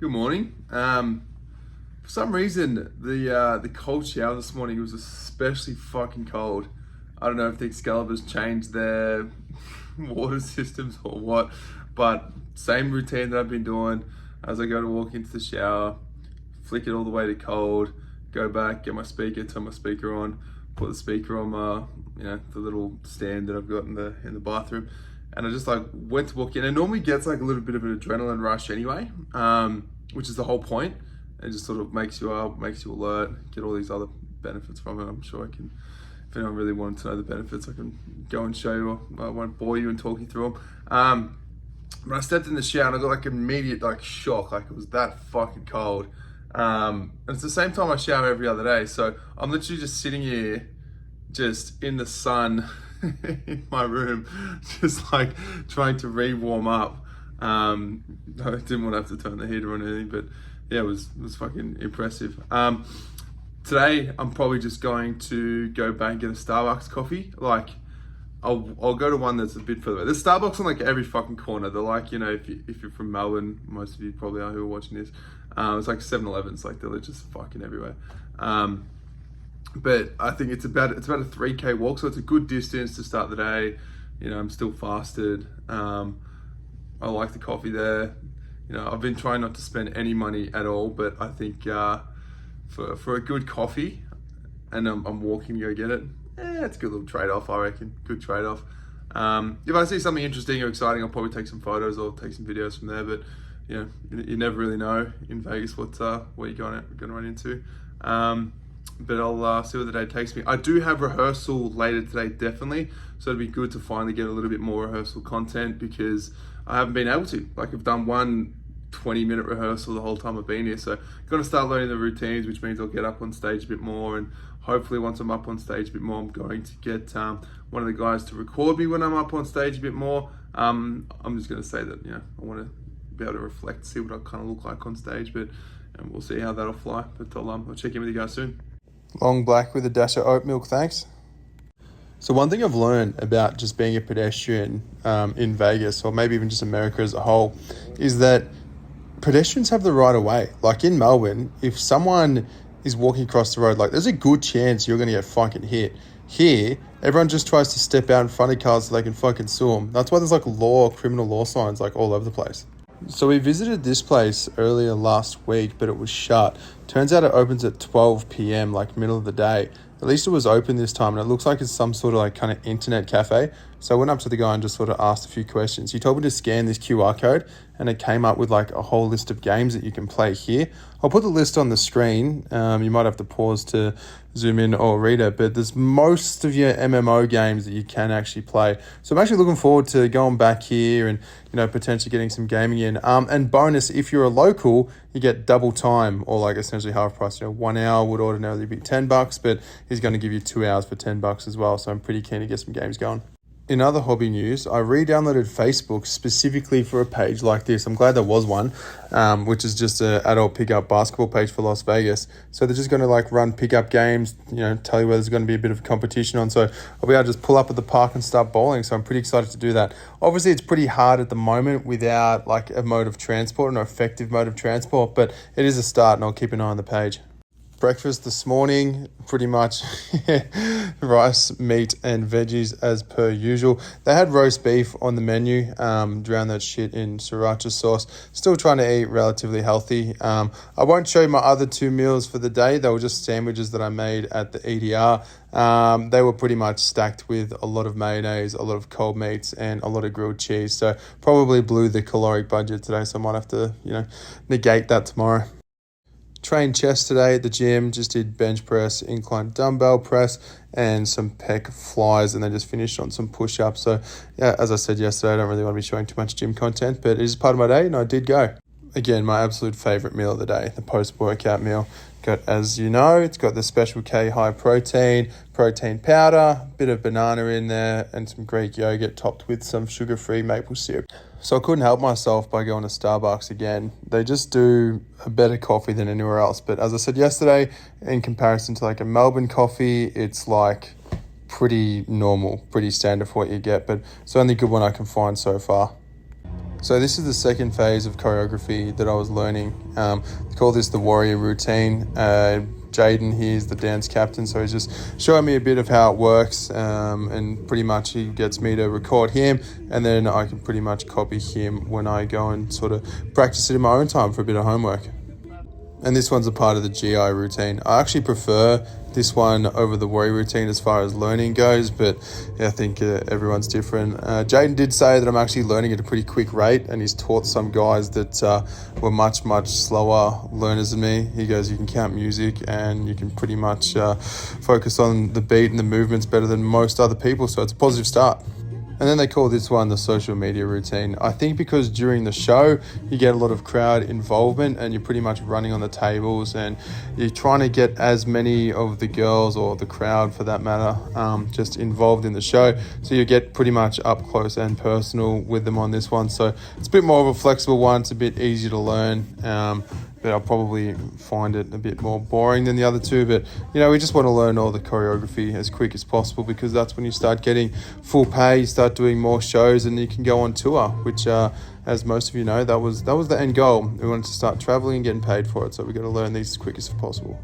Good morning. For some reason, the cold shower this morning was especially fucking cold. I don't know if the Excalibur's changed their water systems or what, but same routine that I've been doing. As I go to walk into the shower, flick it all the way to cold, go back, get my speaker, turn my speaker on, put the speaker on my, the little stand that I've got in the bathroom, and I just like went to walk in. It normally gets like a little bit of an adrenaline rush anyway, which is the whole point. It just sort of makes you up, makes you alert, get all these other benefits from it. I'm sure I can, if anyone really wanted to know the benefits, I can go and show you. I won't bore you and talk you through them. But I stepped in the shower and I got like immediate like shock, like it was that fucking cold. And it's the same time I shower every other day. So I'm literally just sitting here, just in the sun in my room, just like trying to re-warm up. I didn't want to have to turn the heater on or anything, but yeah, it was fucking impressive. Today I'm probably just going to go back and get a Starbucks coffee. Like I'll go to one that's a bit further away. There's Starbucks on like every fucking corner. They're like, if you're from Melbourne, most of you probably are who are watching this. It's like 7-Elevens, like they're just fucking everywhere. But I think it's about a 3K walk, so it's a good distance to start the day. I'm still fasted. I like the coffee there. I've been trying not to spend any money at all, but I think for a good coffee, and I'm walking to go get it, it's a good little trade-off, I reckon. Good trade-off. If I see something interesting or exciting, I'll probably take some photos or take some videos from there, but you never really know in Vegas what you're going to run into. But I'll see where the day takes me. I do have rehearsal later today, definitely. So it'd be good to finally get a little bit more rehearsal content because I haven't been able to. Like I've done one 20-minute rehearsal the whole time I've been here. So I've got to start learning the routines, which means I'll get up on stage a bit more. And hopefully once I'm up on stage a bit more, I'm going to get one of the guys to record me when I'm up on stage a bit more. I'm just going to say that, I want to be able to reflect, see what I kind of look like on stage, but we'll see how that'll fly. But I'll check in with you guys soon. Long black with a dash of oat milk, thanks. So one thing I've learned about just being a pedestrian in Vegas, or maybe even just America as a whole, is that pedestrians have the right of way. Like in Melbourne, if someone is walking across the road, like there's a good chance you're going to get fucking hit. Here, everyone just tries to step out in front of cars so they can fucking sue them. That's why there's like criminal law signs like all over the place. So we visited this place earlier last week, but it was shut. Turns out it opens at 12 p.m, like middle of the day. At least it was open this time, and it looks like it's some sort of like kind of internet cafe. So I went up to the guy and just sort of asked a few questions. He told me to scan this QR code, and it came up with like a whole list of games that you can play here. I'll put the list on the screen. You might have to pause to zoom in or read it, but there's most of your MMO games that you can actually play. So I'm actually looking forward to going back here and potentially getting some gaming in. And bonus, if you're a local, you get double time, or like essentially half price. 1 hour would ordinarily be $10, but he's going to give you 2 hours for $10 as well. So I'm pretty keen to get some games going. In other hobby news, I re-downloaded Facebook specifically for a page like this. I'm glad there was one, which is just an adult pickup basketball page for Las Vegas. So they're just going to like run pickup games, tell you where there's going to be a bit of competition on. So I'll be able to just pull up at the park and start bowling. So I'm pretty excited to do that. Obviously, it's pretty hard at the moment without like a mode of transport, an effective mode of transport, but it is a start, and I'll keep an eye on the page. Breakfast this morning, pretty much rice, meat, and veggies as per usual. They had roast beef on the menu, drown that shit in sriracha sauce. Still trying to eat relatively healthy. I won't show you my other 2 meals for the day. They were just sandwiches that I made at the EDR. They were pretty much stacked with a lot of mayonnaise, a lot of cold meats, and a lot of grilled cheese. So probably blew the caloric budget today, so I might have to, negate that tomorrow. Trained chest today at the gym, just did bench press, incline dumbbell press, and some pec flies, and then just finished on some push-ups. So yeah, as I said yesterday, I don't really want to be showing too much gym content, but it is part of my day, and I did go. Again, my absolute favorite meal of the day, the post-workout meal. As you know, it's got the Special K high protein powder, bit of banana in there, and some Greek yogurt topped with some sugar-free maple syrup. So I couldn't help myself by going to Starbucks again. They just do a better coffee than anywhere else. But as I said yesterday, in comparison to like a Melbourne coffee, it's like pretty normal, pretty standard for what you get. But it's the only good one I can find so far. So this is the second phase of choreography that I was learning. They call this the warrior routine. Jaden, he's the dance captain, so he's just showing me a bit of how it works, and pretty much he gets me to record him, and then I can pretty much copy him when I go and sort of practice it in my own time for a bit of homework. And this one's a part of the GI routine. I actually prefer this one over the warrior routine as far as learning goes, but yeah, I think everyone's different. Jaden did say that I'm actually learning at a pretty quick rate, and he's taught some guys that were much slower learners than me. He goes, you can count music and you can pretty much focus on the beat and the movements better than most other people, so it's a positive start. And then they call this one the social media routine. I think because during the show, you get a lot of crowd involvement and you're pretty much running on the tables and you're trying to get as many of the girls or the crowd for that matter, just involved in the show. So you get pretty much up close and personal with them on this one. So it's a bit more of a flexible one. It's a bit easier to learn. But I'll probably find it a bit more boring than the other two. But, we just want to learn all the choreography as quick as possible, because that's when you start getting full pay, you start doing more shows, and you can go on tour, which, as most of you know, that was the end goal. We wanted to start traveling and getting paid for it, so we got to learn these as quick as possible.